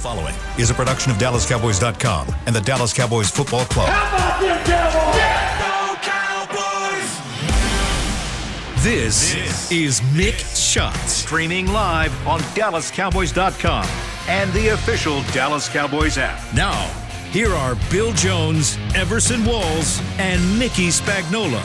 following is a production of DallasCowboys.com and the Dallas Cowboys Football Club. How about them Cowboys? Yeah, go Cowboys! This is Mick Shots, streaming live on DallasCowboys.com and the official Dallas Cowboys app. Now, here are Bill Jones, Everson Walls, and Mickey Spagnola.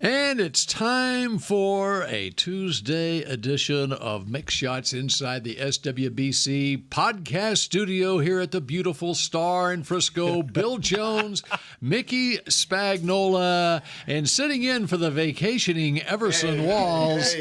And it's time for a Tuesday edition of Mick Shots inside the SWBC podcast studio here at the beautiful Star in Frisco. Bill Jones, Mickey Spagnola, and sitting in for the vacationing Everson Walls,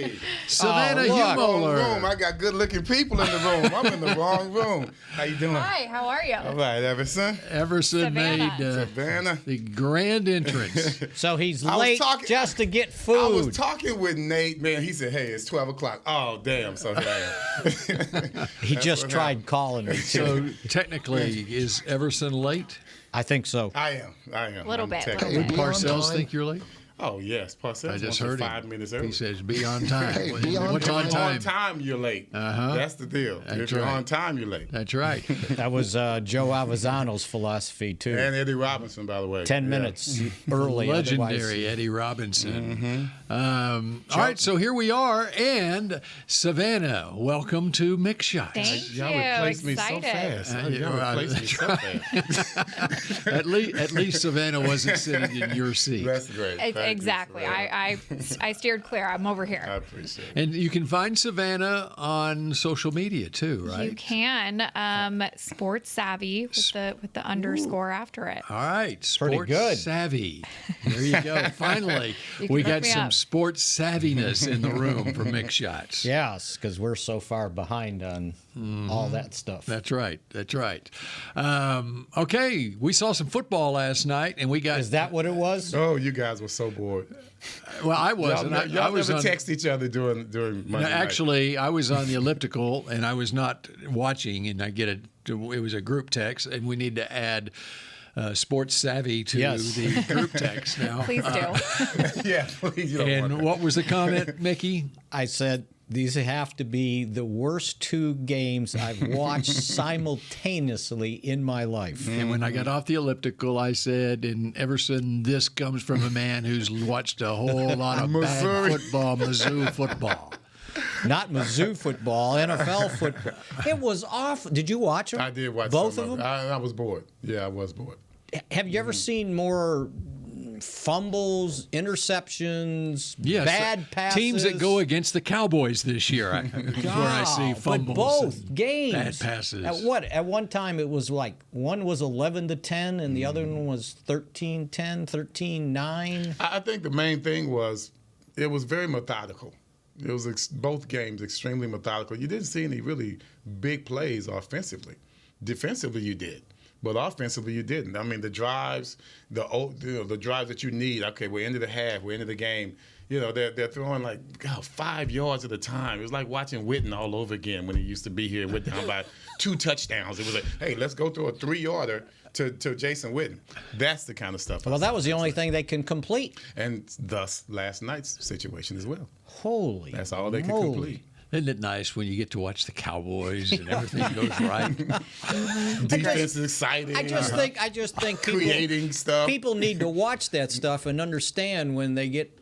Savannah Humoler. I got good-looking people in the room. I'm in the wrong room. How you doing? Hi, how are you? All right, Everson. Everson Savannah. made Savannah. the grand entrance. So he's late just to get food. I was talking with Nate, man. He said, hey, it's 12 o'clock. Oh, damn. So here I am. He just tried calling me, too. So technically, is Everson late? I think so. I am. A little bit. Would Parcells think you're late? Oh, yes. Parcells I just wants heard 5 minutes early. He says, be on time. What's If on you're time? on time, you're late. Uh-huh. That's the deal. That's if you're right. on time, you're late. That's right. That was Joe Avazano's philosophy, too. And Eddie Robinson, by the way. 10 minutes early. Legendary otherwise. Eddie Robinson. All right, so here we are. And Savannah, welcome to Mick Shots. Thank Y'all you. replaced me Excited. so fast. Uh, Y'all yeah, replaced me so fast. At least Savannah wasn't sitting in your seat. That's great. Thank you, Exactly. Savannah. I steered clear. I'm over I here. appreciate it. And you can find Savannah on social media too, right? You can. Sports savvy with the underscore after it. All right, Pretty sports good. savvy. There you go. Finally, You can we look got me some up. sports savviness in the room for Mick Shots. Yes, because we're so far behind on all that stuff. That's right. That's right. Okay, we saw some football last night, and we got. Is that what it was? Oh, you guys were so bored. Well, I wasn't. Y'all I was never on, text each other during Monday No, night. actually, I was on the elliptical, and I was not watching, and I get it was a group text, and we need to add sports savvy to Yes. the group text now. Please do. Yeah, please. You don't want And that. what was the comment, Mickey? I said these have to be the worst two games I've watched simultaneously in my life. And when I got off the elliptical, I said, and Everson, this comes from a man who's watched a whole lot of Missouri. bad football, Mizzou football. Not Mizzou football, NFL football. It was awful. Did you watch them? I did watch both some of them. I was bored. Yeah, I was bored. Have you ever seen more fumbles, interceptions, Yes, bad passes? teams that go against the Cowboys this year, is where I see fumbles. But both and games, bad passes. At one time, it was like one was 11-10, and the other one was 13-10, 13-9. I think the main thing was it was very methodical. It was both games extremely methodical. You didn't see any really big plays offensively. Defensively, you did. But offensively, you didn't. I mean, the drives, the drives that you need. Okay, we're into the half, we're into the game. You know, they're throwing like 5 yards at a time. It was like watching Witten all over again when he used to be here and went down by 2 touchdowns. It was like, hey, let's go through a 3-yarder to Jason Witten. That's the kind of stuff. Well, that was the only thing they can complete. And thus, last night's situation as well. Holy That's all they could moly. complete. Isn't it nice when you get to watch the Cowboys and everything goes right? Defense is exciting. I just think people, creating stuff. people need to watch that stuff and understand when they get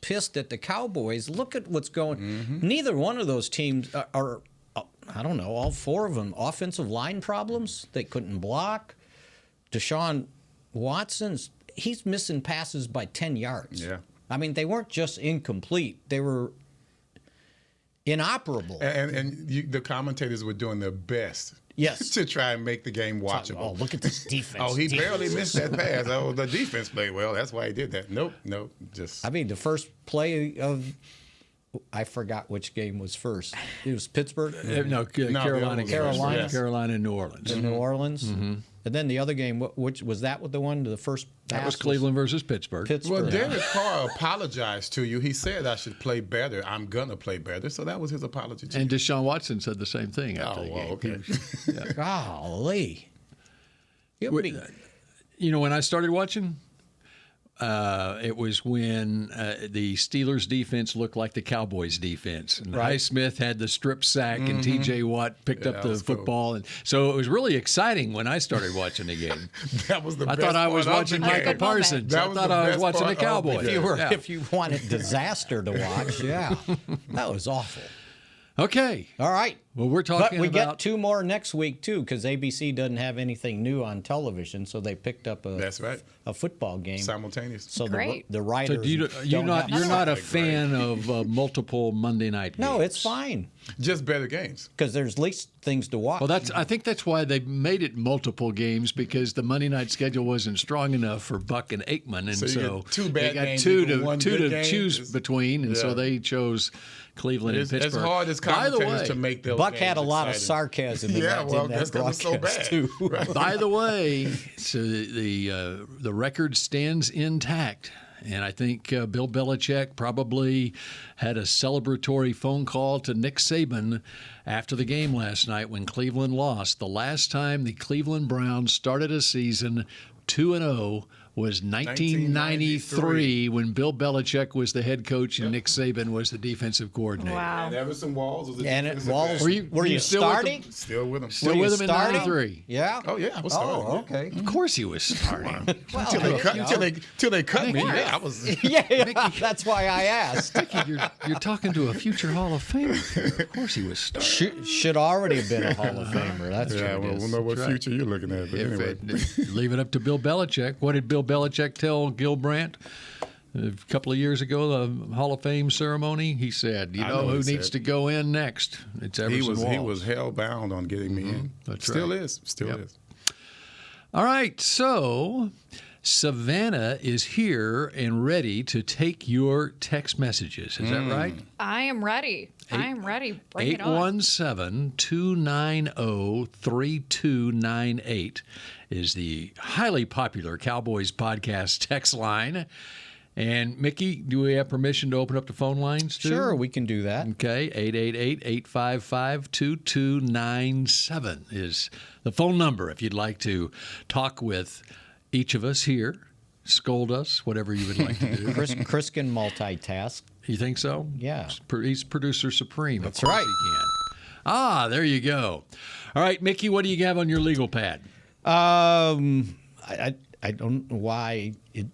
pissed at the Cowboys. Look at what's going. Neither one of those teams are I don't know, all four of them offensive line problems. They couldn't block. Deshaun Watson's he's missing passes by 10 yards. Yeah. I mean, they weren't just incomplete. They were inoperable. And the commentators were doing their best Yes. to try and make the game watchable. Oh, look at this defense. Oh, he barely missed that pass. Oh, the defense played well. That's why he did that. Nope. Just I mean, the first play of I forgot which game was first. It was Pittsburgh, No, Carolina. was Carolina. yes. Carolina and New Orleans. in New Orleans, and then the other game. Which was that? With the one the first That pass was Cleveland versus Pittsburgh. Pittsburgh. well, Derek Carr apologized to you. He said I should play better. I'm gonna play better. So that was his apology to And you. Deshaun Watson said the same thing after the well, game. okay. Golly. You'll be- You know, when I started watching, it was when the Steelers defense looked like the Cowboys defense. And Highsmith had the strip sack, and T.J. Watt picked up the football. Cool. And so it was really exciting when I started watching the game. That was the I best thought I was part watching Michael Parsons. I thought I was watching the Cowboys. If you wanted disaster to watch, that was awful. Okay. All right. Well, we're talking But we about... get 2 more next week, too, because ABC doesn't have anything new on television, so they picked up a football game. Simultaneous. So Great. the writers So you're not a fan of multiple Monday night games? No, it's fine. Just better games. Because there's least things to watch. Well, I think that's why they made it multiple games, because the Monday night schedule wasn't strong enough for Buck and Aikman, and so two bad they got games, two one to good game. choose between, and so they chose Cleveland and Pittsburgh. As hard as commentators to make those Buck games had a lot exciting. of sarcasm in that that's broadcast, so bad. too. Right. By the way, so the record stands intact. And I think Bill Belichick probably had a celebratory phone call to Nick Saban after the game last night when Cleveland lost. The last time the Cleveland Browns started a season 2-0 was 1993 when Bill Belichick was the head coach and Nick Saban was the defensive coordinator. Wow. And Everson Walls was the And Walls. were you still starting? Still with him. Still with him in 93. Yeah. Oh yeah, I was starting. Oh, okay. Of course he was starting. Till they cut me. Yeah, I was. Yeah, that's why I asked. Mickey, you're talking to a future Hall of Famer. Of course he was starting. Should already have been a Hall of Famer. That's Yeah, true. we'll know what future you're looking at. But anyway, Leave it up to Bill Belichick. What did Bill Belichick tell Gil Brandt a couple of years ago, the Hall of Fame ceremony? He said, "You know who needs to go in next? It's Everson Walls." He was hell bound on getting me in. That's Still right. is. Still is. All right, so Savannah is here and ready to take your text messages. Is that right? I am ready. Bring it on. 817-290-3298 is the highly popular Cowboys podcast text line. And, Mickey, do we have permission to open up the phone lines, too? Sure, we can do that. Okay, 888-855-2297 is the phone number if you'd like to talk with each of us here, scold us, whatever you would like to do. Chris can multitask. You think so? Yeah. He's producer supreme. That's of course right. He can. Ah, there you go. All right, Mickey, what do you have on your legal pad? I don't know why it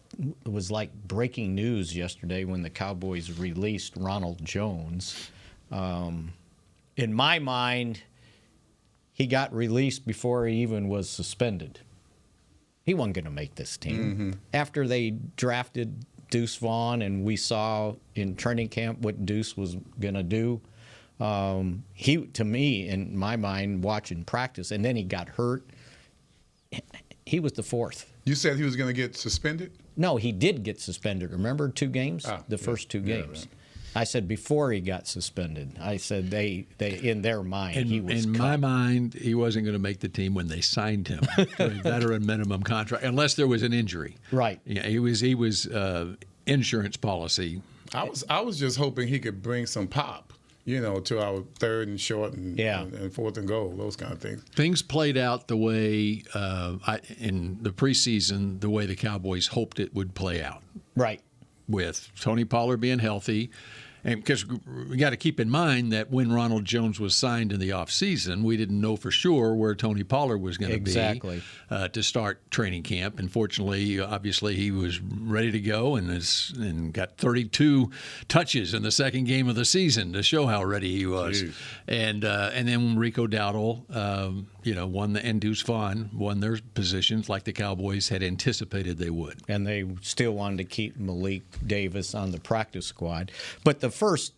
was like breaking news yesterday when the Cowboys released Ronald Jones. In my mind, he got released before he even was suspended. He wasn't going to make this team. After they drafted Deuce Vaughn and we saw in training camp what Deuce was going to do, he, to me, in my mind, watching practice, and then he got hurt, he was the fourth. You said he was going to get suspended? No, he did get suspended. Remember 2 games? First 2 games. Right. I said before he got suspended. I said they in their mind he was in cut. my mind, he wasn't going to make the team when they signed him to a veteran minimum contract, unless there was an injury. Right. Yeah, he was insurance policy. I was just hoping he could bring some pop, to our 3rd and short and 4th and goal, those kind of things. Things played out the way in the preseason, the way the Cowboys hoped it would play out. Right. With Tony Pollard being healthy. And because we got to keep in mind that when Ronald Jones was signed in the offseason, we didn't know for sure where Tony Pollard was going to be to start training camp. And fortunately, obviously, he was ready to go and got 32 touches in the second game of the season to show how ready he was. And then Rico Dowdle, and Deuce Vaughn won their positions like the Cowboys had anticipated they would. And they still wanted to keep Malik Davis on the practice squad. But the first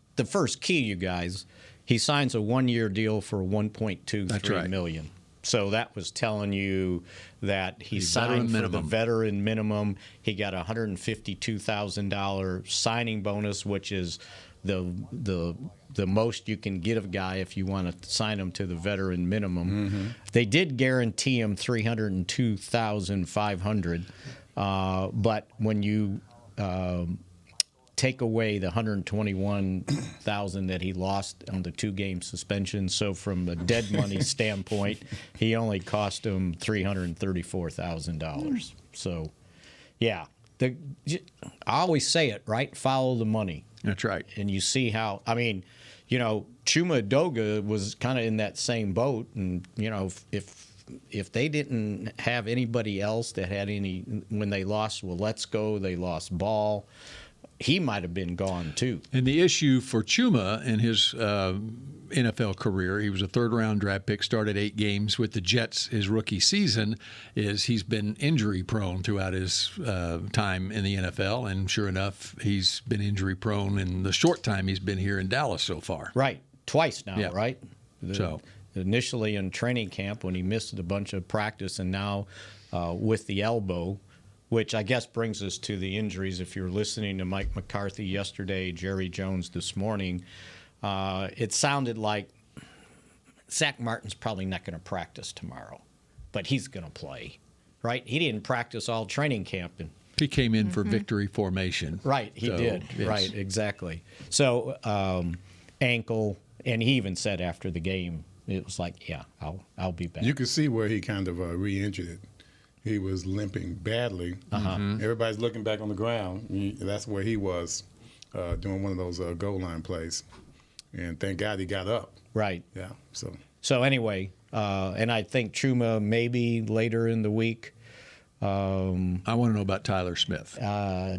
key, you guys, he signs a 1-year deal for $1.23 million. So that was telling you that he signed for the veteran minimum. He got a $152,000 signing bonus, which is the most you can get a guy if you want to sign him to the veteran minimum. They did guarantee him $302,500, but when you take away the $121,000 that he lost on the 2-game suspension, so from a dead money standpoint, he only cost him $334,000. So, yeah. I always say it, right? Follow the money. That's right. And you see how, I mean, Chuma Edoga was kind of in that same boat. And, if they didn't have anybody else that had when they lost Waletzko, they lost Ball, he might have been gone too. And the issue for Chuma in his NFL career, he was a third-round draft pick, started 8 games with the Jets his rookie season, is he's been injury-prone throughout his time in the NFL. And sure enough, he's been injury-prone in the short time he's been here in Dallas so far. Right. Twice now, Yeah. right? Initially in training camp when he missed a bunch of practice, and now with the elbow, which I guess brings us to the injuries. If you're listening to Mike McCarthy yesterday, Jerry Jones this morning, it sounded like Zach Martin's probably not going to practice tomorrow, but he's going to play, right? He didn't practice all training camp. And He came in for victory formation. right, he did. Yes. Right, exactly. So ankle, and he even said after the game, it was like, yeah, I'll be back. You could see where he kind of re-injured it. He was limping badly. Everybody's looking back on the ground. That's where he was doing one of those goal line plays. And thank God he got up. Right. Yeah. So anyway, and I think Chuma maybe later in the week. I want to know about Tyler Smith.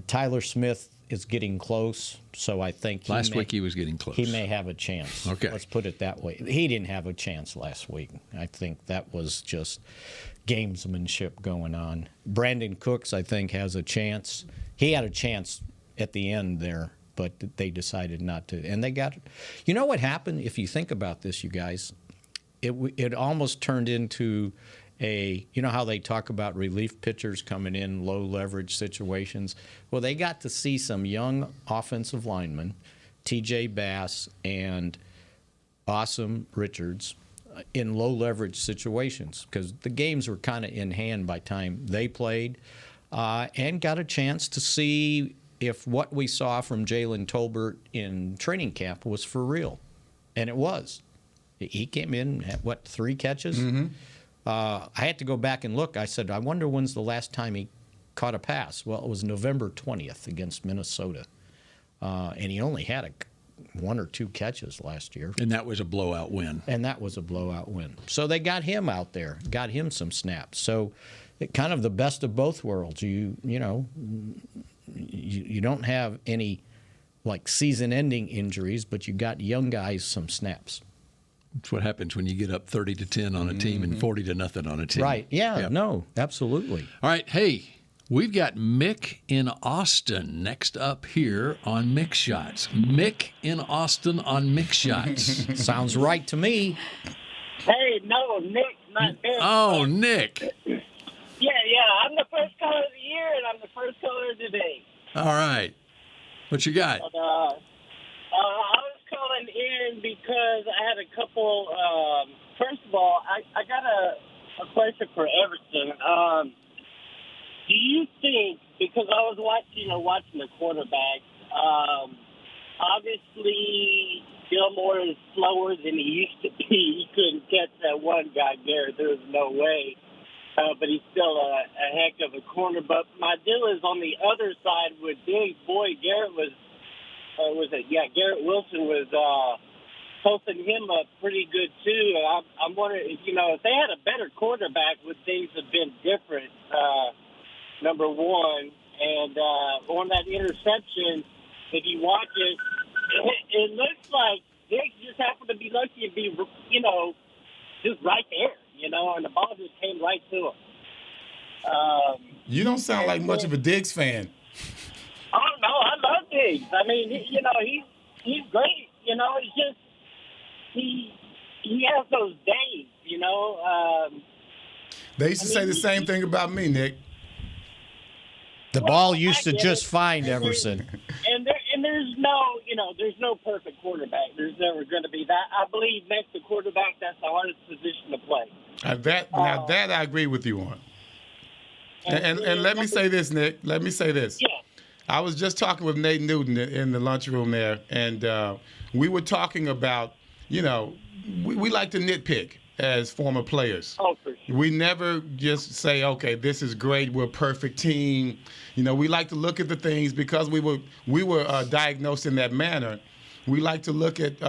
Tyler Smith is getting close, so I think Last week he was getting close. He may have a chance. Okay. Let's put it that way. He didn't have a chance last week. I think that was just gamesmanship going on. Brandon Cooks, I think, has a chance. He had a chance at the end there, but they decided not to. And they got – you know what happened? If you think about this, you guys, it almost turned into – you know how they talk about relief pitchers coming in low leverage situations? Well, they got to see some young offensive linemen, T.J. Bass and Awesome Richards, in low leverage situations because the games were kind of in hand by time they played, and got a chance to see if what we saw from Jalen Tolbert in training camp was for real. And it was. He came in, had, 3 catches? Mm-hmm. I had to go back and look. I said, I wonder when's the last time he caught a pass. Well, it was November 20th against Minnesota. And he only had 1 or 2 catches last year. And that was a blowout win. So they got him out there, got him some snaps. So kind of the best of both worlds. You don't have any like season-ending injuries, but you got young guys some snaps. That's what happens when you get up 30-10 on a team and 40-0 on a team. Right. Yeah. Yep. No, absolutely. All right. Hey, we've got Mick in Austin next up here on Mick Shots. Mick in Austin on Mick Shots. Sounds right to me. Hey, no, Nick, not Nick. Oh, Nick. Yeah. I'm the first caller of the year, and I'm the first caller of the day. All right. What you got? But, I was calling in because I had a couple. First of all, I got a question for Everson. Do you think, because I was watching the quarterbacks, obviously Gilmore is slower than he used to be. He couldn't catch that one guy, Garrett. There was no way. But he's still a heck of a corner. But my deal is on the other side with Diggs. Boy, Garrett Garrett Wilson was posting him up pretty good too. I'm wondering if they had a better quarterback, would things have been different? Number one, and on that interception, if you watch it looks like Diggs just happened to be lucky to be just right there, and the ball just came right to him. You don't sound like much of a Diggs fan. Oh no, I love Diggs. I mean, he's great. It's just he has those days. They used to say the same thing about me, Nick. The ball used to just find Everson. And there's no perfect quarterback. There's never going to be that. I believe next to quarterback, that's the hardest position to play. That I agree with you on. And let me say this, Nick. Let me say this. Yeah. I was just talking with Nate Newton in the lunchroom there, and we were talking about, we like to nitpick. as former players. Oh, for sure. We never just say, okay, this is great, we're a perfect team. We like to look at the things because we were diagnosed in that manner. We like to look at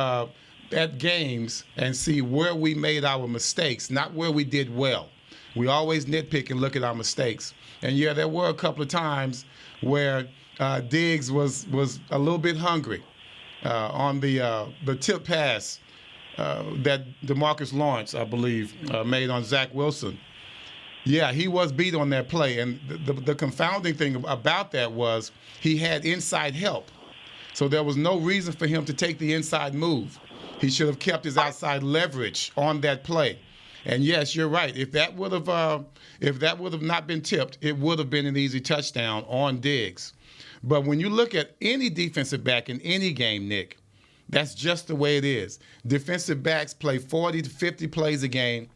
games and see where we made our mistakes, not where we did well. We always nitpick and look at our mistakes. And yeah, there were a couple of times where Diggs was a little bit hungry on the tip pass that DeMarcus Lawrence, I believe, made on Zach Wilson. Yeah, he was beat on that play. And the confounding thing about that was he had inside help. So there was no reason for him to take the inside move. He should have kept his outside leverage on that play. And yes, you're right. If that would have not been tipped, it would have been an easy touchdown on Diggs. But when you look at any defensive back in any game, Nick, that's just the way it is. Defensive backs play 40 to 50 plays a game.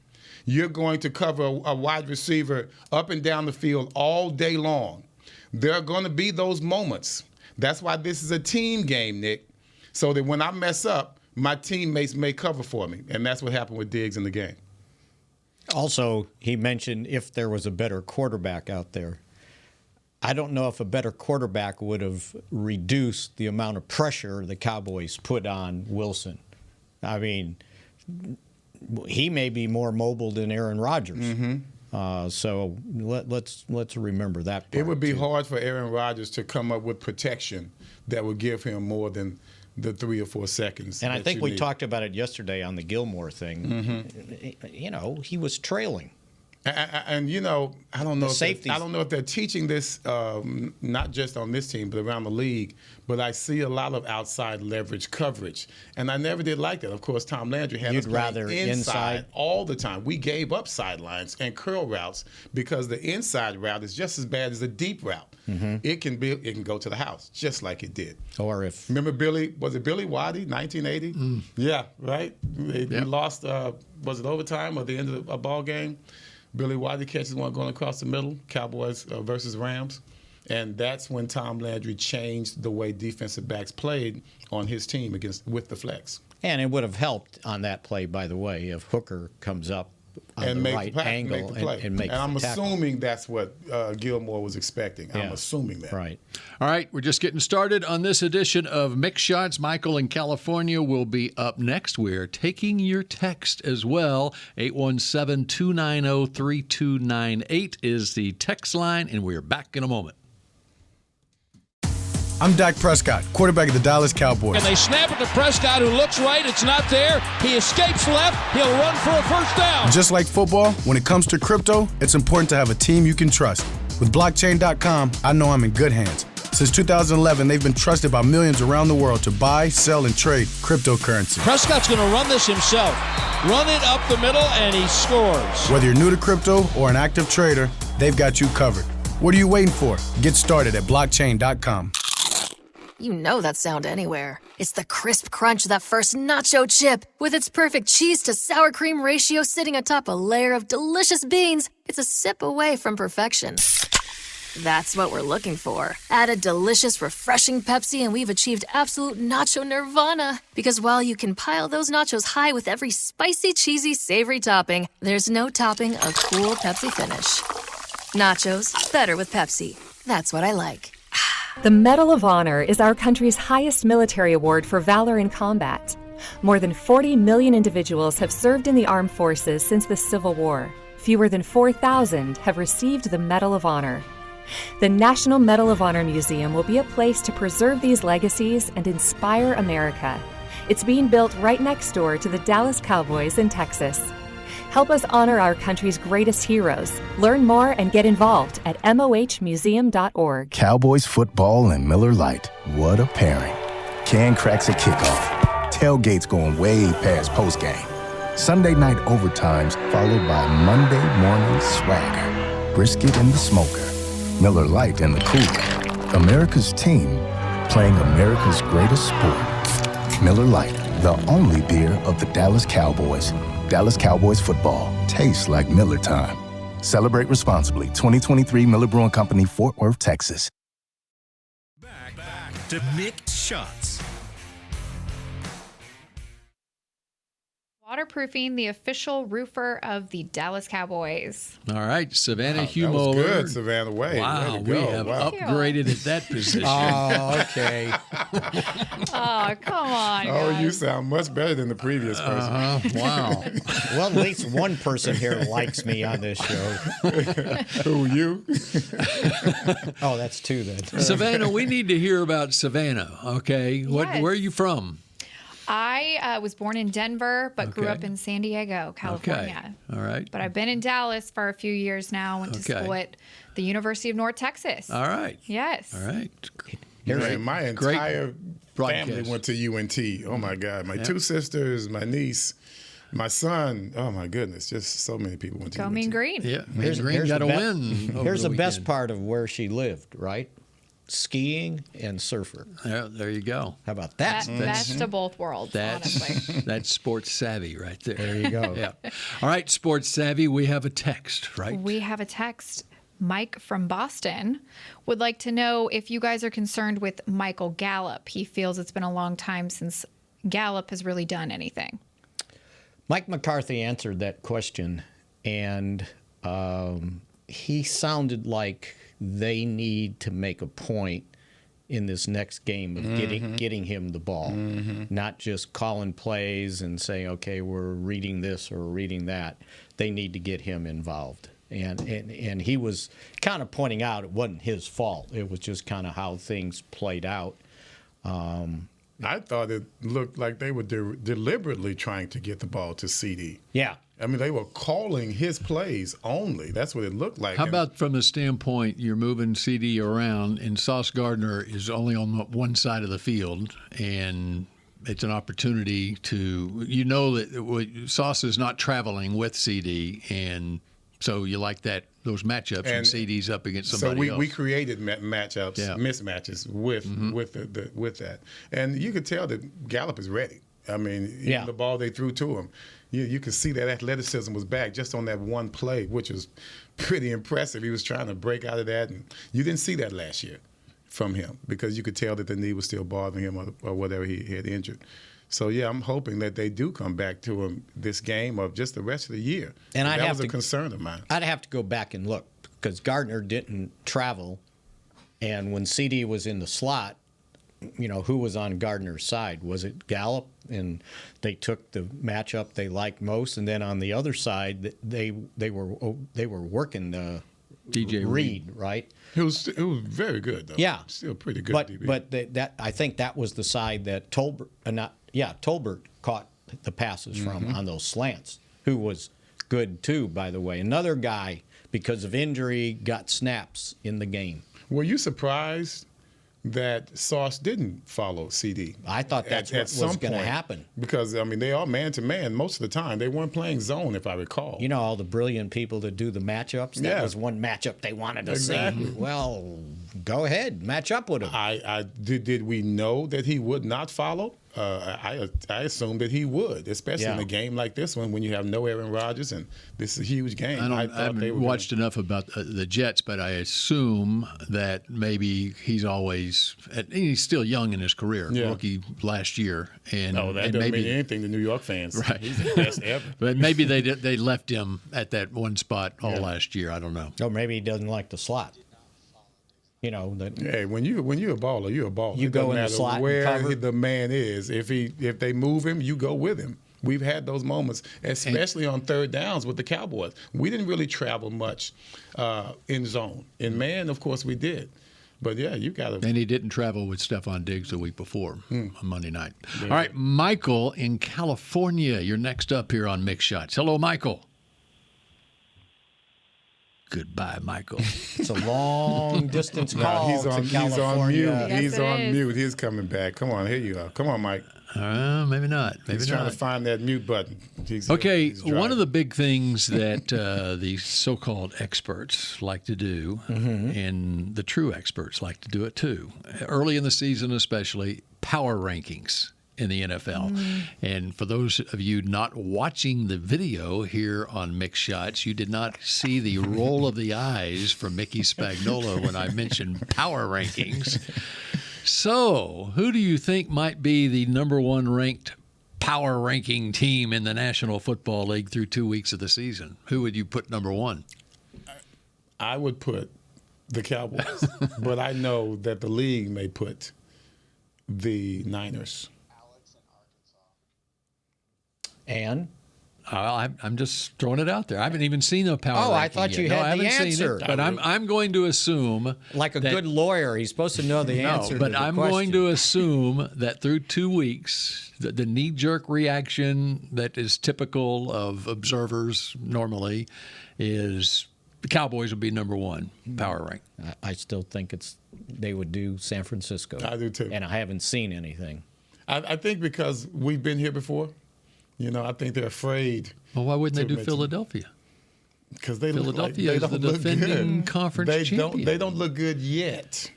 You're going to cover a wide receiver up and down the field all day long. There are going to be those moments. That's why this is a team game, Nick, so that when I mess up, my teammates may cover for me. And that's what happened with Diggs in the game. Also, he mentioned if there was a better quarterback out there. I don't know if a better quarterback would have reduced the amount of pressure the Cowboys put on Wilson. I mean, he may be more mobile than Aaron Rodgers. Mm-hmm. So let's remember that part. It would be too. hard for Aaron Rodgers to come up with protection that would give him more than the 3 or 4 seconds. And I think we talked about it yesterday on the Gilmore thing. Mm-hmm. He was trailing. And I don't know. Safeties. I don't know if they're teaching this, not just on this team, but around the league. But I see a lot of outside leverage coverage, and I never did like that. Of course, Tom Landry had us playing inside all the time. We gave up sidelines and curl routes because the inside route is just as bad as the deep route. Mm-hmm. It can go to the house just like it did. Or if remember Billy Waddy, 1980? Mm. Yeah, right. He lost. Was it overtime or the end of a ball game? Billy Waddy catches one going across the middle, Cowboys versus Rams. And that's when Tom Landry changed the way defensive backs played on his team with the flex. And it would have helped on that play, by the way, if Hooker comes up on the right angle and makes the tackle. And I'm assuming that's what Gilmore was expecting. I'm assuming that. Right. All right, we're just getting started on this edition of Mick Shots. Michael in California will be up next. We're taking your text as well. 817-290-3298 is the text line, and we're back in a moment. I'm Dak Prescott, quarterback of the Dallas Cowboys. And they snap it to Prescott, who looks right. It's not there. He escapes left. He'll run for a first down. Just like football, when it comes to crypto, it's important to have a team you can trust. With blockchain.com, I know I'm in good hands. Since 2011, they've been trusted by millions around the world to buy, sell, and trade cryptocurrency. Prescott's going to run this himself. Run it up the middle, and he scores. Whether you're new to crypto or an active trader, they've got you covered. What are you waiting for? Get started at blockchain.com. You know that sound anywhere. It's the crisp crunch of that first nacho chip. With its perfect cheese to sour cream ratio sitting atop a layer of delicious beans, it's a sip away from perfection. That's what we're looking for. Add a delicious, refreshing Pepsi and we've achieved absolute nacho nirvana. Because while you can pile those nachos high with every spicy, cheesy, savory topping, there's no topping a cool Pepsi finish. Nachos, better with Pepsi. That's what I like. The Medal of Honor is our country's highest military award for valor in combat. More than 40 million individuals have served in the armed forces since the Civil War. Fewer than 4,000 have received the Medal of Honor. The National Medal of Honor Museum will be a place to preserve these legacies and inspire America. It's being built right next door to the Dallas Cowboys in Texas. Help us honor our country's greatest heroes. Learn more and get involved at mohmuseum.org. Cowboys football and Miller Lite. What a pairing. Can cracks at kickoff. Tailgates going way past postgame. Sunday night overtimes followed by Monday morning swagger. Brisket in the smoker. Miller Lite in the cooler. America's team playing America's greatest sport. Miller Lite, the only beer of the Dallas Cowboys. Dallas Cowboys football tastes like Miller time. Celebrate responsibly. 2023 Miller Brewing Company, Fort Worth, Texas. Back to Mick Shots. Waterproofing, the official roofer of the Dallas Cowboys. All right, Savannah That was Humoller. good, Savannah. Way Wow, to go. we have upgraded at that position. Oh, okay. Oh, come on, Oh, guys. you sound much better than the previous person. Wow. Well, at least one person here likes me on this show. Who, you? Oh, that's two then. Savannah, we need to hear about Savannah, okay? Yes. Where are you from? I was born in Denver, but grew Okay. up in San Diego, California. Okay. All right. But I've been in Dallas for a few years now. Went to Okay. school at the University of North Texas. All right. Yes. All right. Man, my great entire broadcast. family went to UNT. Oh, my God. My two sisters, my niece, my son. Oh, my goodness. Just so many people went to Go UNT. Mean Green. Yeah, Mean Green got a win. over Here's the best weekend. part of where she lived, right? Skiing and surfer. There you go. How about that? Best of both worlds, honestly. That's sports savvy right there. There you go. Yeah. All right, sports savvy. We have a text, right? We have a text. Mike from Boston would like to know if you guys are concerned with Michael Gallup. He feels it's been a long time since Gallup has really done anything. Mike McCarthy answered that question, and he sounded like they need to make a point in this next game of getting him the ball, not just calling plays and saying, okay, we're reading this or reading that. They need to get him involved. And he was kind of pointing out it wasn't his fault. It was just kind of how things played out. I thought it looked like they were deliberately trying to get the ball to CD. Yeah. I mean, they were calling his plays only. That's what it looked like. How about from the standpoint you're moving CD around and Sauce Gardner is only on one side of the field and it's an opportunity to, that Sauce is not traveling with CD, and so you like those matchups and CD's up against somebody else. So we created matchups, mismatches with with that, and you could tell that Gallup is ready. I mean, even the ball they threw to him, you could see that athleticism was back just on that one play, which was pretty impressive. He was trying to break out of that, and you didn't see that last year from him because you could tell that the knee was still bothering him or whatever he had injured. So, yeah, I'm hoping that they do come back to him this game or just the rest of the year. And that was a concern of mine. I'd have to go back and look because Gardner didn't travel. And when CD was in the slot, who was on Gardner's side? Was it Gallup? And they took the matchup they liked most. And then on the other side, they were working the DJ Reed, right? It was very good, though. Yeah. Still pretty good. But that I think that was the side that Tolbert caught the passes from on those slants, who was good too, by the way. Another guy, because of injury, got snaps in the game. Were you surprised that Sauce didn't follow CD? I thought that's what was going to happen. Because, I mean, they are man-to-man most of the time. They weren't playing zone, if I recall. All the brilliant people that do the matchups, that was one matchup they wanted to see. Well, go ahead, match up with him. Did we know that he would not follow? I assumed that he would, especially in a game like this one when you have no Aaron Rodgers and this is a huge game. I haven't watched enough about the Jets, but I assume that maybe he's still young in his career, rookie last year. And, that doesn't mean anything to New York fans. Right. He's the best ever. But maybe they left him at that one spot all last year. I don't know. Or maybe he doesn't like the slot. Hey, when you're a baller, you're a baller. You go in the slot and where cover. the man is. If they move him, you go with him. We've had those moments, especially on third downs with the Cowboys. We didn't really travel much in zone. In man, of course, we did. But, yeah, you got to. And he didn't travel with Stephon Diggs the week before on Monday night. All right, Michael in California. You're next up here on Mix Shots. Hello, Michael. Goodbye, Michael. It's a long distance call he's on California. mute. Yes, He's it on is. mute. He's coming back. Come on, here you are. Come on, Mike. Maybe not. Maybe He's not. trying to find that mute button. He's One of the big things that the so-called experts like to do, and the true experts like to do it too, early in the season especially, power rankings in the NFL. And for those of you not watching the video here on Mix Shots, you did not see the roll of the eyes from Mickey Spagnola when I mentioned power rankings. So, who do you think might be the number one ranked power ranking team in the National Football League through 2 weeks of the season, who would you put number one? I would put the Cowboys, but I know that the league may put the Niners. And? I'm just throwing it out there. I haven't even seen a power ranking I thought you yet. had No, the I haven't answer. seen it, but I'm going to assume like a good lawyer, he's supposed to know the answer. But to the I'm question. going to assume that through 2 weeks, the knee-jerk reaction that is typical of observers normally is the Cowboys will be number one power rank. I still think they would do San Francisco. I do too. And I haven't seen anything. I think because we've been here before, I think they're afraid. Well, why wouldn't they do Philadelphia? Because Philadelphia is the defending conference champion. They don't look good yet.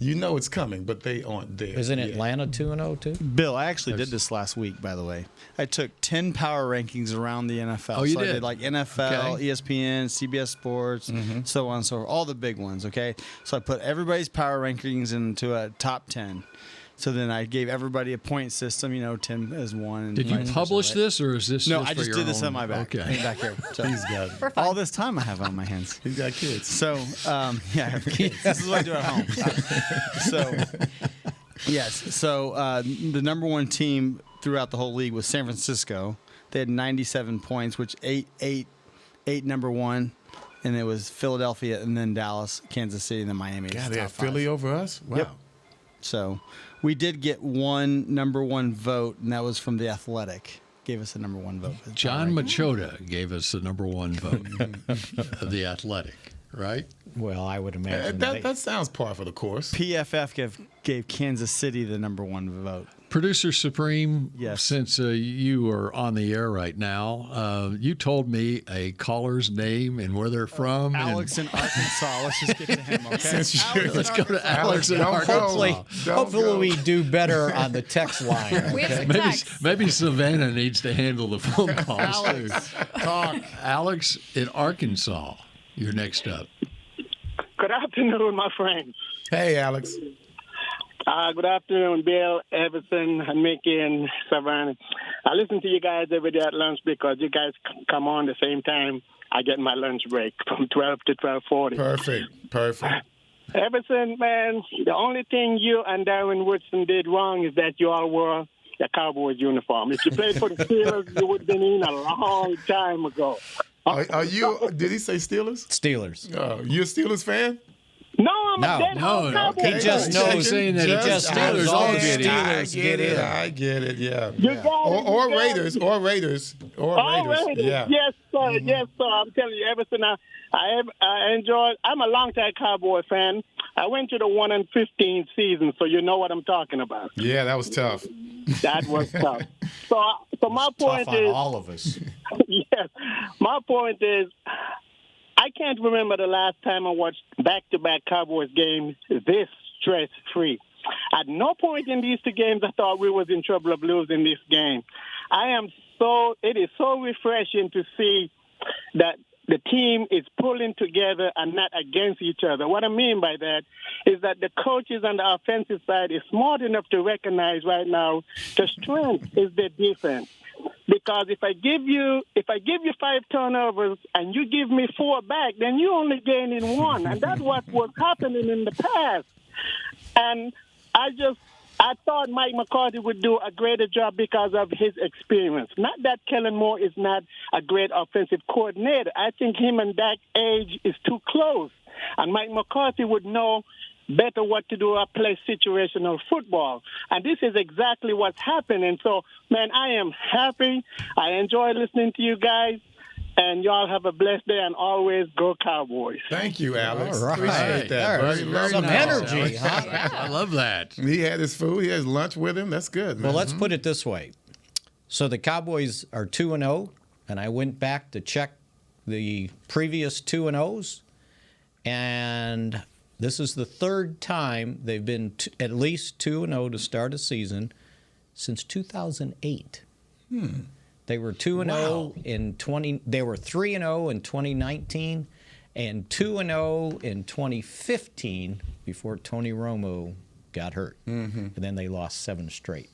It's coming, but they aren't there. Isn't Atlanta 2-0 too? Bill, I actually did this last week, by the way. I took 10 power rankings around the NFL. Oh, you so did? I did like NFL, Okay. ESPN, CBS Sports, so on and so forth, all the big ones, okay? So I put everybody's power rankings into a top 10. So then I gave everybody a point system, 10 as one. Did you publish this, or is this No, just I for just your did this own? on my back. Okay. Back here. So He's got it. all this time I have on my hands. He's got kids. So, yeah, I have kids. This is what I do at home. So, yes. So, the number one team throughout the whole league was San Francisco. They had 97 points, which eight number one. And it was Philadelphia, and then Dallas, Kansas City, and then Miami. God, they have Philly over us? Wow. Yep. So we did get one number one vote, and that was from The Athletic. Gave us a number one vote. John Machota gave us the number one vote of The Athletic, right? Well, I would imagine That sounds par for the course. PFF gave Kansas City the number one vote. Producer Supreme, Yes. since you are on the air right now, you told me a caller's name and where they're from. Alex in Arkansas. Let's just get to him, okay? Let's go to Alex in don't Arkansas. go. Hopefully we do better on the text line. We have some Maybe, text. maybe Savannah needs to handle the phone calls too. Talk. Alex in Arkansas, you're next up. Good afternoon, my friends. Hey, Alex. Good afternoon, Bill, Everson, and Mickey, and Savannah. I listen to you guys every day at lunch because you guys come on the same time I get my lunch break from 12 to 12:40. Perfect. Everson, man, the only thing you and Darren Woodson did wrong is that you all wore the Cowboys uniform. If you played for the Steelers, you would have been in a long time ago. Are you? Did he say Steelers? Steelers. You a Steelers fan? No, I'm a dead no, Cowboy okay. He just fan. knows saying that he it's just Steelers knows all all the get in. Steelers get in. I get it. Yeah. You got it, Or you got Raiders. it. Or Raiders. All right. Yeah. Yes, sir. Yes, sir. I'm telling you, Everson, I enjoyed. I'm a longtime Cowboy fan. I went to the 1-15 season, so you know what I'm talking about. Yeah, that was tough. That was tough. So my point Tough on is, all of us. yes, my point is, I can't remember the last time I watched back-to-back Cowboys games this stress-free. At no point in these two games I thought we was in trouble of losing this game. It is so refreshing to see that the team is pulling together and not against each other. What I mean by that is that the coaches on the offensive side is smart enough to recognize right now the strength is the defense. Because if I give you 5 turnovers and you give me 4 back, then you only gain in 1, and that's what was happening in the past. And I thought Mike McCarthy would do a greater job because of his experience. Not that Kellen Moore is not a great offensive coordinator. I think him and Dak's age is too close, and Mike McCarthy would know better what to do or play situational football. And this is exactly what's happening. So, man, I am happy. I enjoy listening to you guys. And y'all have a blessed day, and always go Cowboys. Thank you, Alex. All right. Appreciate that, buddy. Very Some nice, energy, Alex. huh? I love that. He had his food. He has lunch with him. That's good, man. Well, let's put it this way. So the Cowboys are 2-0, and I went back to check the previous 2-0s, and this is the third time they've been at least 2-0 to start a season since 2008. They were 2-0 in 20. They were 3-0 in 2019, and 2-0 in 2015 before Tony Romo got hurt, and then they lost 7 straight.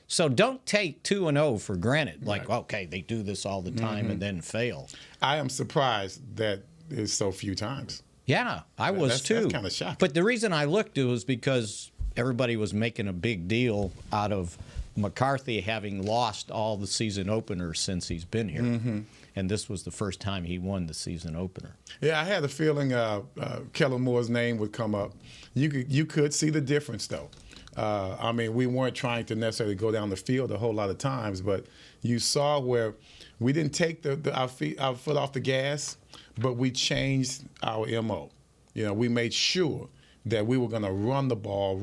So don't take 2-0 for granted. Like, okay, they do this all the time and then fail. I am surprised that it's so few times. Yeah, I was too. That's kind of shocking. But the reason I looked, it was because everybody was making a big deal out of McCarthy having lost all the season openers since he's been here. And this was the first time he won the season opener. Yeah, I had a feeling Kellen Moore's name would come up. You could see the difference, though. I mean, we weren't trying to necessarily go down the field a whole lot of times, but you saw where we didn't take our foot off the gas, but we changed our MO. You know, we made sure that we were going to run the ball,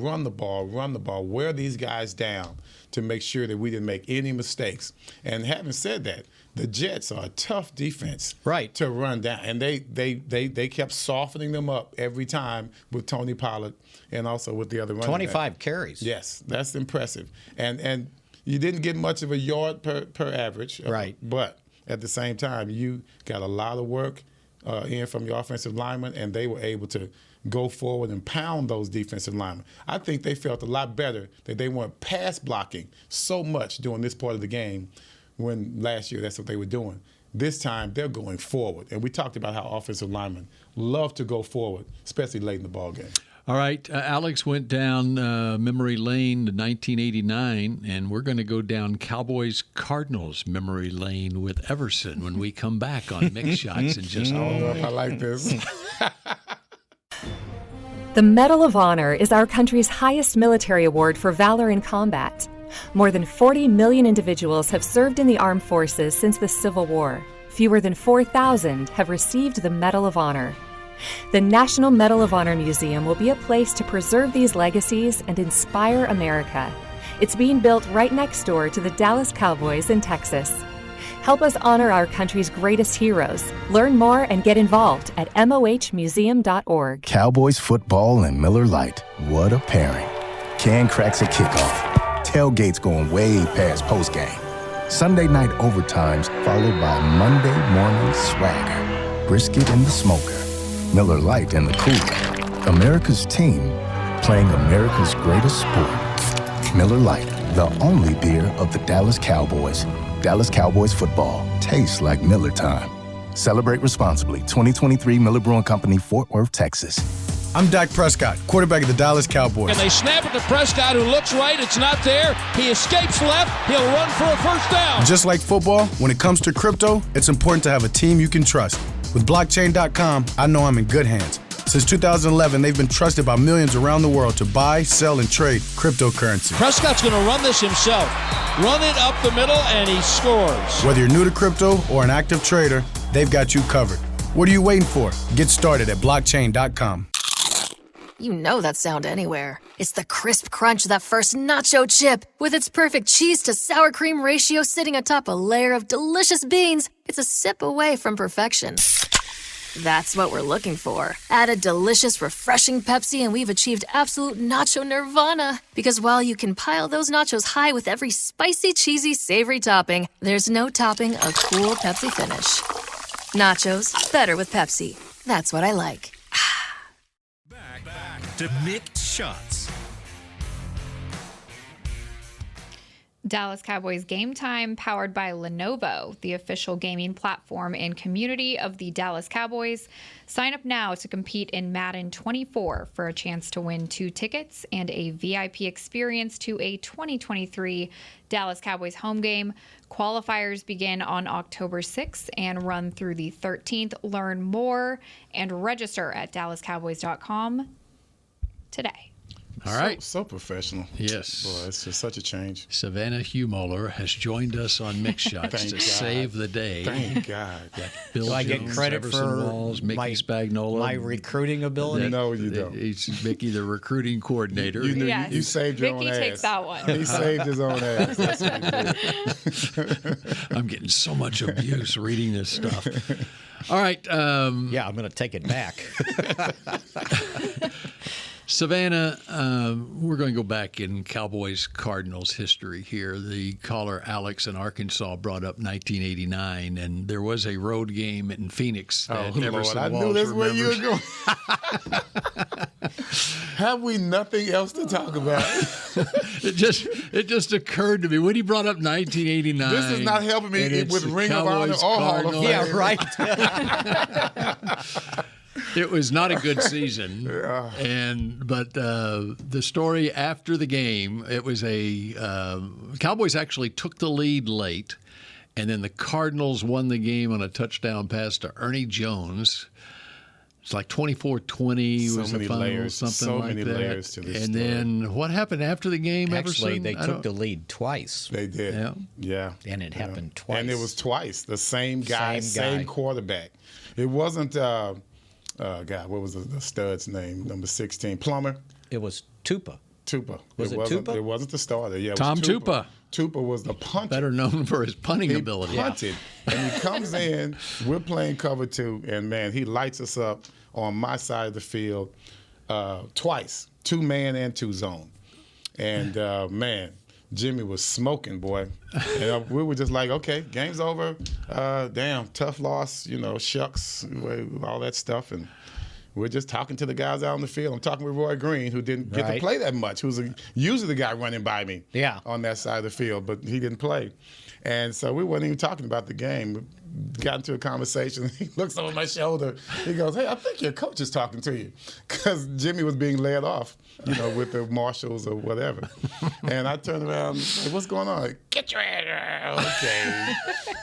wear these guys down to make sure that we didn't make any mistakes. And having said that, the Jets are a tough defense to run down. And they kept softening them up every time with Tony Pollard and also with the other running 25 carries. Yes, that's impressive. And you didn't get much of a yard per average. Right. But at the same time, you got a lot of work in from your offensive linemen, and they were able to go forward and pound those defensive linemen. I think they felt a lot better that they weren't pass blocking so much during this part of the game when last year that's what they were doing. This time, they're going forward. And we talked about how offensive linemen love to go forward, especially late in the ball game. All right, Alex went down memory lane to 1989, and we're going to go down Cowboys-Cardinals memory lane with Everson when we come back on Mick Shots in just a I don't know moment. if I like this. The Medal of Honor is our country's highest military award for valor in combat. More than 40 million individuals have served in the armed forces since the Civil War. Fewer than 4,000 have received the Medal of Honor. The National Medal of Honor Museum will be a place to preserve these legacies and inspire America. It's being built right next door to the Dallas Cowboys in Texas. Help us honor our country's greatest heroes. Learn more and get involved at mohmuseum.org. Cowboys football and Miller Lite. What a pairing. Can cracks at kickoff. Tailgates going way past postgame. Sunday night overtimes followed by Monday morning swagger. Brisket in the smoker. Miller Lite in the cooler. America's team playing America's greatest sport. Miller Lite, the only beer of the Dallas Cowboys. Dallas Cowboys football tastes like Miller time. Celebrate responsibly. 2023 Miller Brewing Company, Fort Worth, Texas. I'm Dak Prescott, quarterback of the Dallas Cowboys. And they snap it to Prescott, who looks right. It's not there. He escapes left. He'll run for a first down. Just like football, when it comes to crypto, it's important to have a team you can trust. With blockchain.com, I know I'm in good hands. Since 2011, they've been trusted by millions around the world to buy, sell, and trade cryptocurrency. Prescott's going to run this himself. Run it up the middle, and he scores. Whether you're new to crypto or an active trader, they've got you covered. What are you waiting for? Get started at blockchain.com. You know that sound anywhere. It's the crisp crunch of that first nacho chip. With its perfect cheese to sour cream ratio sitting atop a layer of delicious beans, it's a sip away from perfection. That's what we're looking for. Add a delicious, refreshing Pepsi and we've achieved absolute nacho nirvana. Because while you can pile those nachos high with every spicy, cheesy, savory topping, there's no topping a cool Pepsi finish. Nachos, better with Pepsi. That's what I like. Back to Mick Shots. Dallas Cowboys Game Time, powered by Lenovo, the official gaming platform and community of the Dallas Cowboys. Sign up now to compete in Madden 24 for a chance to win 2 tickets and a VIP experience to a 2023 Dallas Cowboys home game. Qualifiers begin on October 6th and run through the 13th. Learn more and register at dallascowboys.com today. All right. So professional. Yes. Boy, it's just such a change. Savannah Humoller has joined us on Mick Shots Thank to God. save the day. Thank God. Bill Do I get Jones, credit Everson for Walls, Mickey my Spagnola. recruiting ability? No, you don't. He's Mickey, the recruiting coordinator. Yes. You saved your Vicky own ass. takes that one. He saved his own ass. That's what he did. I'm getting so much abuse reading this stuff. All right. Yeah, I'm going to take it back. Savannah, we're going to go back in Cowboys-Cardinals history here. The caller Alex in Arkansas brought up 1989, and there was a road game in Phoenix that Everson I Walls knew that's where you were remembers. going. Have we nothing else to talk about? It just occurred to me when he brought up 1989. This is not helping me with Ring of Honor or Hall of Fame. Yeah, right. It was not a good season, but the story after the game, it was Cowboys actually took the lead late, and then the Cardinals won the game on a touchdown pass to Ernie Jones. It's like 24-20 was the final, something like that. Layers to this and story. then what happened after the game, Actually, Everson? they took the lead twice. They did. Yeah. And it happened twice. And it was twice. The same guy, Same guy. quarterback. It wasn't, God, what was the stud's name? Number 16, Plummer. It was Tupa. Was it Tupa? It wasn't the starter. Yeah, it Tom was Tupa. Tupa was the punter. Better known for his punting He ability. punted, and he comes in. We're playing cover 2, and man, he lights us up on my side of the field twice, 2-man and 2-zone, and man, Jimmy was smoking, boy. And we were just like, okay, game's over. Damn, tough loss, shucks, all that stuff, and we're just talking to the guys out on the field. I'm talking with Roy Green, who didn't get to play that much, who's usually the guy running by me on that side of the field, but he didn't play. And so we weren't even talking about the game. We got into a conversation. He looks over my shoulder. He goes, hey, I think your coach is talking to you. Because Jimmy was being led off, with the marshals or whatever. And I turned around, like, what's going on? Get your ass out. Okay.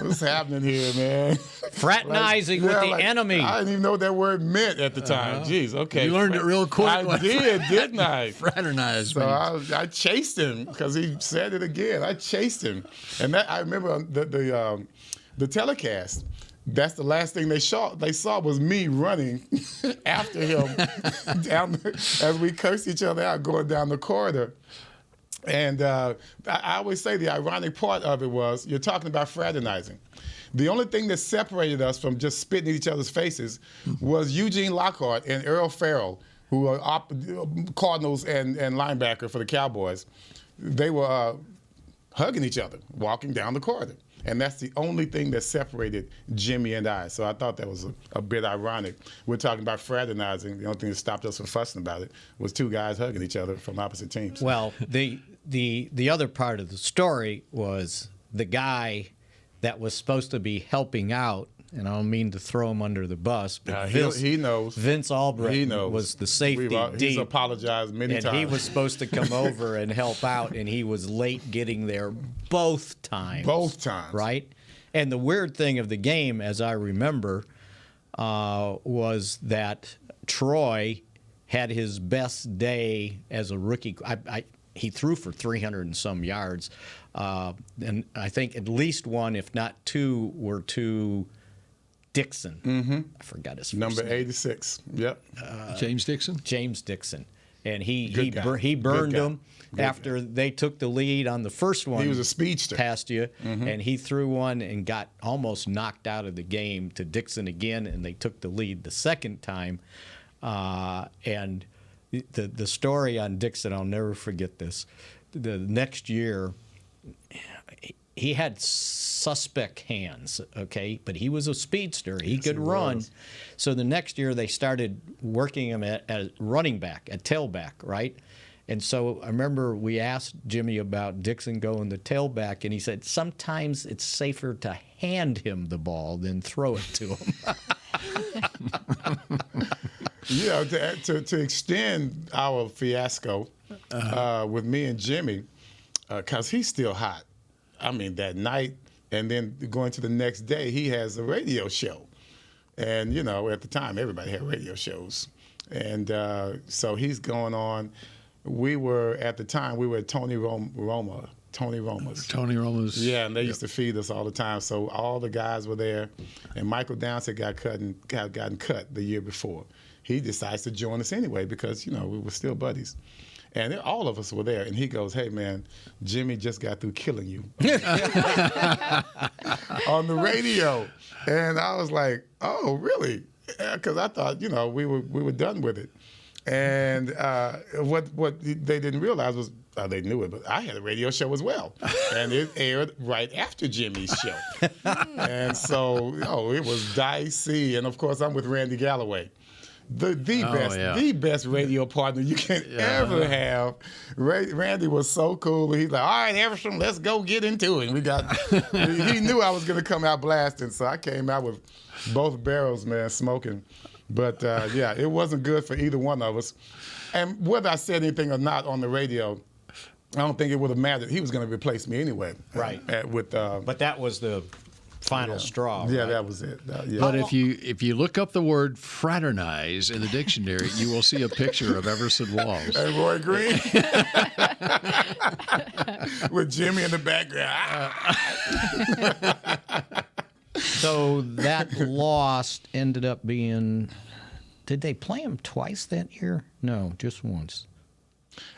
What's happening here, man? Fraternizing with the enemy. I didn't even know what that word meant at the time. Jeez, okay. You learned it real quick. I did, didn't I? Fraternize. So I chased him because he said it again. I chased him. And I remember the telecast. That's the last thing they saw was me running after him as we cursed each other out going down the corridor. And I always say the ironic part of it was you're talking about fraternizing. The only thing that separated us from just spitting in each other's faces was Eugene Lockhart and Earl Farrell, who are Cardinals and linebacker for the Cowboys. They were hugging each other, walking down the corridor. And that's the only thing that separated Jimmy and I. So I thought that was a bit ironic. We're talking about fraternizing. The only thing that stopped us from fussing about it was 2 guys hugging each other from opposite teams. Well, the other part of the story was the guy that was supposed to be helping out, and I don't mean to throw him under the bus, but he knows. Vince Albrecht was the safety He's deep, apologized many times. and he was supposed to come over and help out, and he was late getting there both times. Both times. Right? And the weird thing of the game, as I remember, was that Troy had his best day as a rookie. He threw for 300 and some yards, and I think at least one, if not 2, were to Dixon. Mm-hmm. I forgot his first number name. 86. Yep. James Dixon. James Dixon, and he Good burned guy. him after they took the lead on the first one. He was a speedster. Past you, and he threw one and got almost knocked out of the game to Dixon again, and they took the lead the second time. And the story on Dixon, I'll never forget this. The next year, he had suspect hands, okay, but he was a speedster. He could run. So the next year they started working him at running back, at tailback, right? And so I remember we asked Jimmy about Dixon going to tailback, and he said sometimes it's safer to hand him the ball than throw it to him. Yeah, to extend our fiasco with me and Jimmy, because he's still hot. I mean, that night, and then going to the next day, he has a radio show. And, at the time, everybody had radio shows. And so he's going on. We were at Tony Roma's. Tony Roma's. Yeah, and they used to feed us all the time. So all the guys were there. And Michael Downs had gotten cut the year before. He decides to join us anyway because, we were still buddies. And all of us were there. And he goes, hey, man, Jimmy just got through killing you on the radio. And I was like, oh, really? Because I thought, we were done with it. And what they didn't realize was, they knew it, but I had a radio show as well. And it aired right after Jimmy's show. And so, it was dicey. And, of course, I'm with Randy Galloway. the best radio partner you can ever have. Randy was so cool. He's like, all right, Everson, let's go get into it. He knew I was going to come out blasting, so I came out with both barrels, man, smoking. But, it wasn't good for either one of us. And whether I said anything or not on the radio, I don't think it would have mattered. He was going to replace me anyway. Right. But that was the final straw. Yeah, right? that was it. But if you look up the word fraternize in the dictionary, you will see a picture of Everson Walls. And Roy Green. With Jimmy in the background. So that loss ended up being. Did they play him twice that year? No, just once.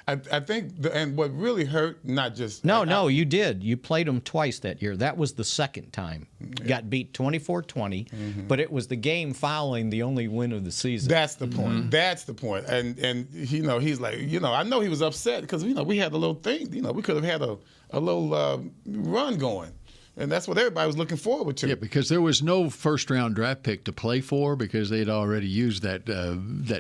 I think, and what really hurt, not just. No, you did. You played them twice that year. That was the second time. Got beat 24-20, but it was the game following the only win of the season. That's the point. That's the point. And he's like, I know he was upset because, we had a little thing. We could have had a little run going. And that's what everybody was looking forward to. Yeah, because there was no first-round draft pick to play for because they'd already used that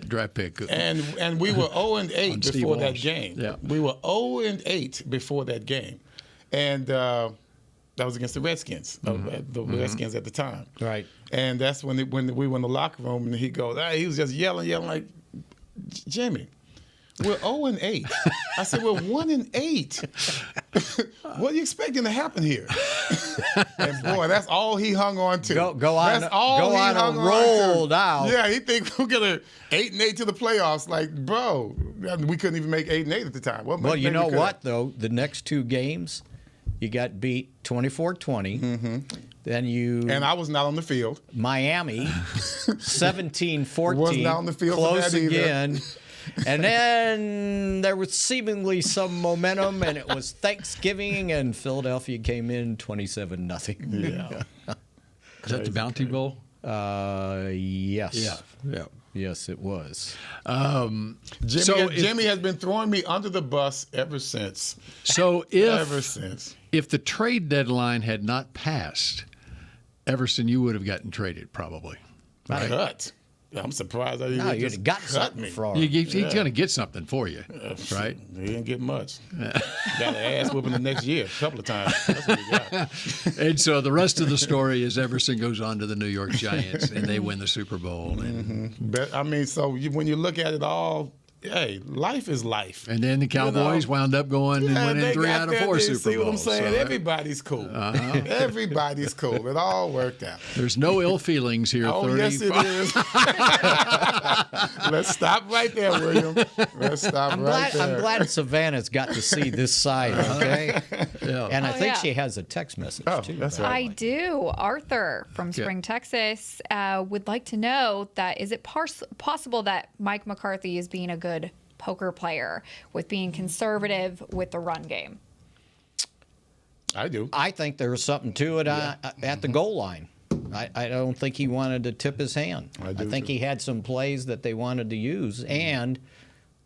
draft pick. And we were 0-8 before that game. Yeah. We were 0-8 before that game. And that was against the Redskins, the Redskins at the time. Right. And that's when we were in the locker room and he goes, he was just yelling like, Jimmy, we're 0-8. I said, we're 1-8. What are you expecting to happen here? And boy, that's all he hung on to. Go on. That's all go he on hung a on roll to. out. Yeah, he think we're gonna 8-8 to the playoffs. Like, bro, we couldn't even make 8-8 at the time. Well, you know what though? The next two games, you got beat 24-20. Then and I was not on the field. Miami, 17-14. Was not on the field. Close again. And then there was seemingly some momentum, and it was Thanksgiving, and Philadelphia came in 27-0. Yeah. Is that the Bounty Bowl? Yes. Yeah. Yes, it was. Jimmy has been throwing me under the bus ever since. So ever since. If the trade deadline had not passed, Everson, you would have gotten traded probably. Right? Cut. I'm surprised I didn't just got cut something me. for him. He's going to get something for you, right? He didn't get much. Got an ass whooping the next year a couple of times. That's what he got. And so the rest of the story is Everson goes on to the New York Giants, and they win the Super Bowl. And, But, when you look at it all, hey, life is life. And then the Cowboys wound up going and winning 3 out of 4 Super Bowls. See what I'm saying? So, everybody's cool. Everybody's cool. It all worked out. There's no ill feelings here. Yes, it is. Let's stop right there, William. Let's stop there. I'm glad Savannah's got to see this side, okay? Yeah. And I think she has a text message, too. That's right. I do. Arthur from Spring, Texas would like to know that is it possible that Mike McCarthy is being a good poker player with being conservative with the run game? I do. I think there was something to it at the goal line. I don't think he wanted to tip his hand. I think he had some plays that they wanted to use, and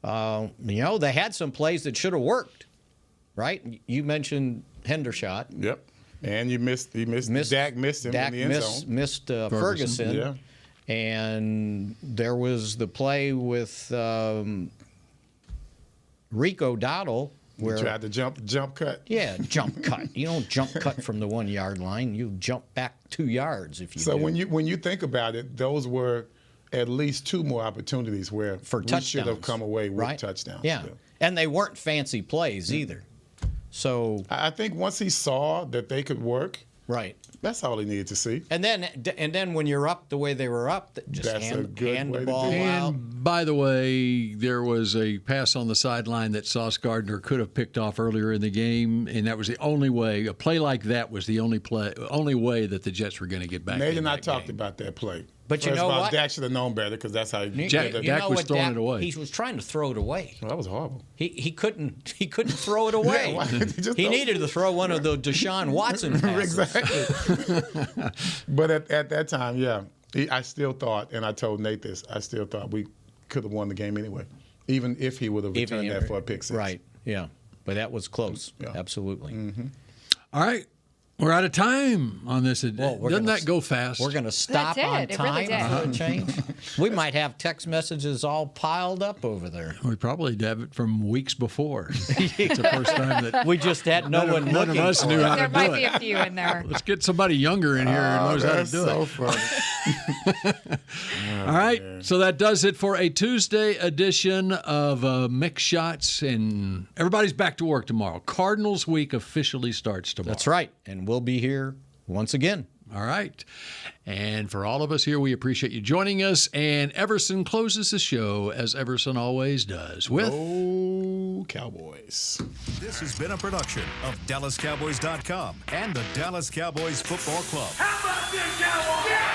they had some plays that should have worked. Right? You mentioned Hendershot. Yep. And you missed. Dak missed him in the end zone. Missed Ferguson. Yeah. And there was the play with Rico Dowdle where he tried to jump cut. Yeah, jump cut. You don't jump cut from the 1 yard line. You jump back 2 yards if you. So do. when you think about it, those were at least 2 more opportunities where we should have come away with touchdowns. Yeah, and they weren't fancy plays either. So I think once he saw that they could work, that's all he needed to see. And then when you're up the way they were up, just hand the ball out. And by the way, there was a pass on the sideline that Sauce Gardner could have picked off earlier in the game, and that was the only way. A play like that was the only way that the Jets were going to get back. Nate and I talked about that play. But you know what? Dak should have known better because that's how Dak was throwing it away. He was trying to throw it away. Well, that was horrible. He couldn't throw it away. He needed to throw one of the Deshaun Watson passes. Exactly. But at that time, I still thought, and I told Nate this, I still thought we could have won the game anyway, even if he would have returned that for a pick six. Right. Yeah. But that was close. Yeah. Absolutely. All right. We're out of time on this. Doesn't that go fast? We're going to stop on time for a change. We might have text messages all piled up over there. We probably have it from weeks before. It's the first time that we just had no one looking. None of us knew how to do it. There might be a few in there. Let's get somebody younger in here who knows how to do so it. funny. All right, so that does it for a Tuesday edition of Mix Shots, and everybody's back to work tomorrow. Cardinals week officially starts tomorrow. That's right, and we'll be here once again. All right. And for all of us here, we appreciate you joining us. And Everson closes the show, as Everson always does, with Go Cowboys. This has been a production of DallasCowboys.com and the Dallas Cowboys Football Club. How about this, Cowboys? Yeah!